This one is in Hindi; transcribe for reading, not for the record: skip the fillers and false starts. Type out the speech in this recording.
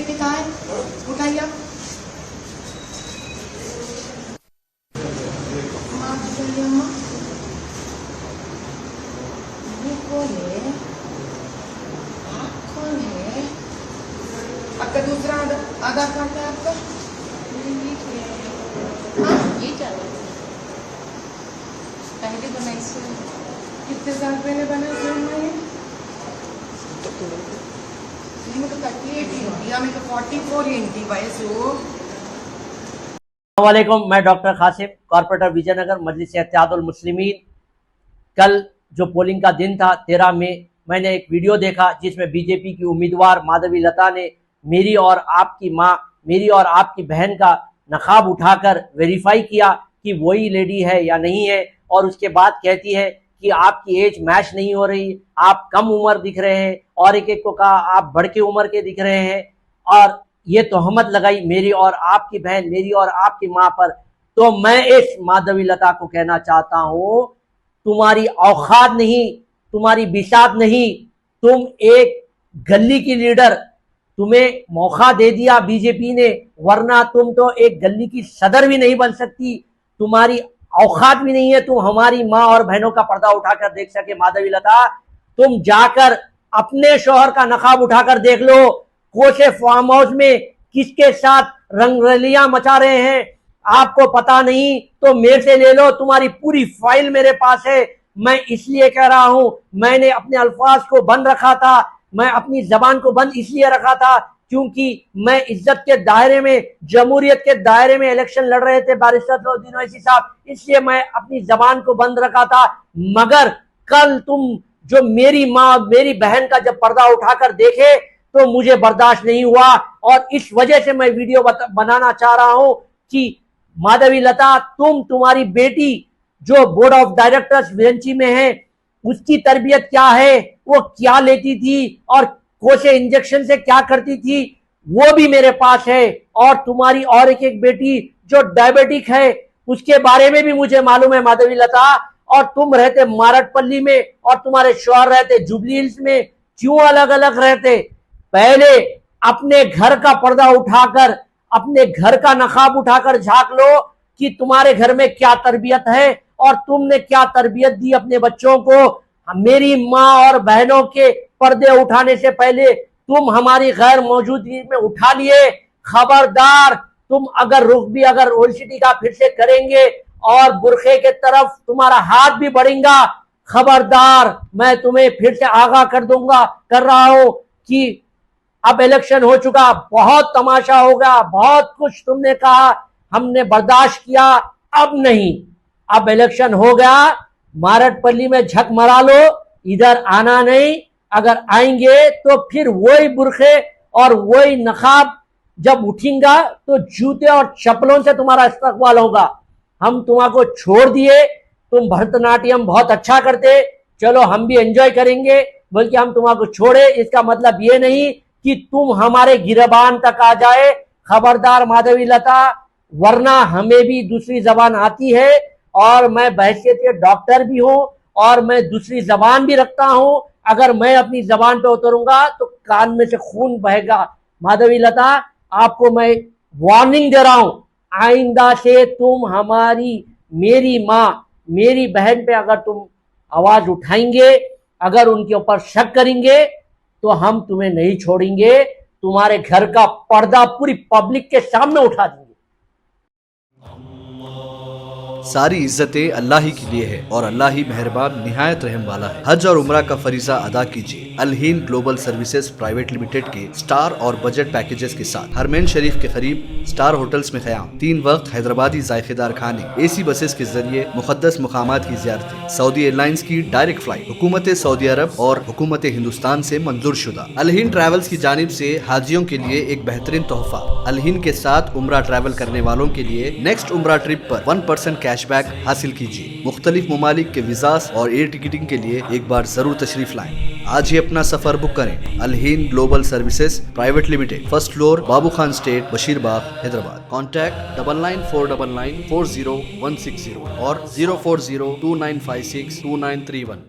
बेटी कहाँ है? उठाइए आप। माँ बताइए अम्मा, ये कौन है? कौन है? आपका दूसरा आधार कार्ड है आपका? ये क्या है? पहले बनाई से कितने साल पहले बना था ये? मुझे 38 इंटी, आमें 44 इंटी वयसु। अस्सलामुअलैकुम, मैं डॉक्टर कासिम, कॉर्पोरेटर विजयनगर, मजलिस इत्तेहादुल मुस्लिमीन। कल जो पोलिंग का दिन था 13 मई, मैंने एक वीडियो देखा जिसमें बीजेपी की उम्मीदवार माधवी लता ने मेरी और आपकी माँ, मेरी और आपकी बहन का नकाब उठाकर वेरीफाई किया कि वही लेडी है या नहीं है, और उसके बाद कहती है कि आपकी एज मैच नहीं हो रही, आप कम उम्र दिख रहे हैं, और एक एक को कहा आप बढ़ के उम्र के दिख रहे हैं, और ये तोहमत लगाई मेरी और आपकी बहन, मेरी और आपकी माँ पर। तो मैं इस माधवी लता को कहना चाहता हूं, तुम्हारी औकात नहीं, तुम्हारी बिसात नहीं, तुम एक गली की लीडर, तुम्हें मौका दे दिया बीजेपी ने, वरना तुम तो एक गली की सदर भी नहीं बन सकती, तुम्हारी औकात भी नहीं है, तुम हमारी माँ और बहनों का पर्दा उठाकर देख सके। माधवी लता, तुम जाकर अपने शौहर का नकाब उठाकर देख लो, कोसे फार्म हाउस में किसके साथ रंगरलियां मचा रहे हैं आपको पता नहीं, तो मेरे से ले लो, तुम्हारी पूरी फाइल मेरे पास है। मैं इसलिए कह रहा हूं, मैंने अपने अल्फाज को बंद रखा था, मैं अपनी जबान को बंद इसलिए रखा था क्योंकि मैं इज्जत के दायरे में, जमहूरियत के दायरे में इलेक्शन लड़ रहे थे बैरिस्टर सलाउद्दीन ओवैसी साहब, इसलिए मैं अपनी जबान को बंद रखा था। मगर कल तुम जो मेरी माँ, मेरी बहन का जब पर्दा उठाकर देखे तो मुझे बर्दाश्त नहीं हुआ, और इस वजह से मैं वीडियो बनाना चाह रहा हूं कि माधवी लता, तुम्हारी बेटी जो बोर्ड ऑफ डायरेक्टर्स विरंची में है, उसकी तरबियत क्या है, वो क्या लेती थी और कोसे इंजेक्शन से क्या करती थी, वो भी मेरे पास है। और तुम्हारी और एक बेटी जो डायबिटिक है, उसके बारे में भी मुझे मालूम है माधवी लता। और तुम रहते मारटपल्ली में और तुम्हारे शौहर रहते जुबली हिल्स में, क्यों अलग अलग रहते? पहले अपने घर का पर्दा उठाकर, अपने घर का नकाब उठाकर झांक लो कि तुम्हारे घर में क्या तरबियत है और तुमने क्या तरबियत दी अपने बच्चों को। मेरी माँ और बहनों के पर्दे उठाने से पहले तुम हमारी गैर मौजूदगी में उठा लिए। खबरदार, तुम अगर रुख भी अगर ओल्ड का फिर से करेंगे और बुरखे के तरफ तुम्हारा हाथ भी बढ़ेगा, खबरदार, मैं तुम्हें फिर से आगाह कर रहा हूं कि अब इलेक्शन हो चुका, बहुत तमाशा होगा, बहुत कुछ तुमने कहा, हमने बर्दाश्त किया, अब नहीं, अब इलेक्शन हो गया, मारटपल्ली में झक मरा लो, इधर आना नहीं। अगर आएंगे तो फिर वही बुरखे और वही नकाब जब उठेगा तो जूते और चप्पलों से तुम्हारा इस्तकबाल होगा। हम तुम्हारे छोड़ दिए, तुम भरतनाट्यम बहुत अच्छा करते, चलो हम भी एंजॉय करेंगे, बल्कि हम तुम्हारे छोड़े, इसका मतलब ये नहीं कि तुम हमारे गिरबान तक आ जाए। खबरदार माधवी लता, वरना हमें भी दूसरी जबान आती है, और मैं बहैसियत के डॉक्टर भी हूं और मैं दूसरी जबान भी रखता हूं। अगर मैं अपनी जबान पे उतरूंगा तो कान में से खून बहेगा। माधवी लता, आपको मैं वार्निंग दे रहा हूं, आइंदा से तुम हमारी, मेरी माँ, मेरी बहन पे अगर तुम आवाज उठाएंगे, अगर उनके ऊपर शक करेंगे, तो हम तुम्हें नहीं छोड़ेंगे, तुम्हारे घर का पर्दा पूरी पब्लिक के सामने उठा देंगे। सारी इज्जतें अल्लाह ही के लिए है और अल्लाह ही मेहरबान निहायत रहम वाला है। हज और उम्रा का फरीजा अदा कीजिए Al Hind global services private limited के स्टार और बजट पैकेजेस के साथ। हरमैन शरीफ के करीब स्टार होटल्स में क़याम, 3 वक्त हैदराबादी जायकेदार खाने, AC बसेस के जरिए मुक़द्दस मुकामात की ज़ियारतें, सऊदी एयरलाइंस की डायरेक्ट फ्लाइट, हुकूमत सऊदी अरब और हुकूमत हिंदुस्तान से मंजूर शुदा। अल हिंद ट्रैवल्स की जानिब से हाजियों के लिए एक बेहतरीन तोहफा, अल हिंद के साथ उम्रा ट्रैवल करने वालों के लिए नेक्स्ट उम्रा ट्रिप पर 1% कैशबैक हासिल कीजिए। मुख्तलिफ ममालिक के वीज़ास और एयर टिकटिंग के लिए एक बार जरूर तशरीफ लाएं। आज ही अपना सफर बुक करें। Al Hind global services private limited, 1st floor, Babu Khan estate, Basheerbagh, Hyderabad. Contact 9949940160 और 04029562931।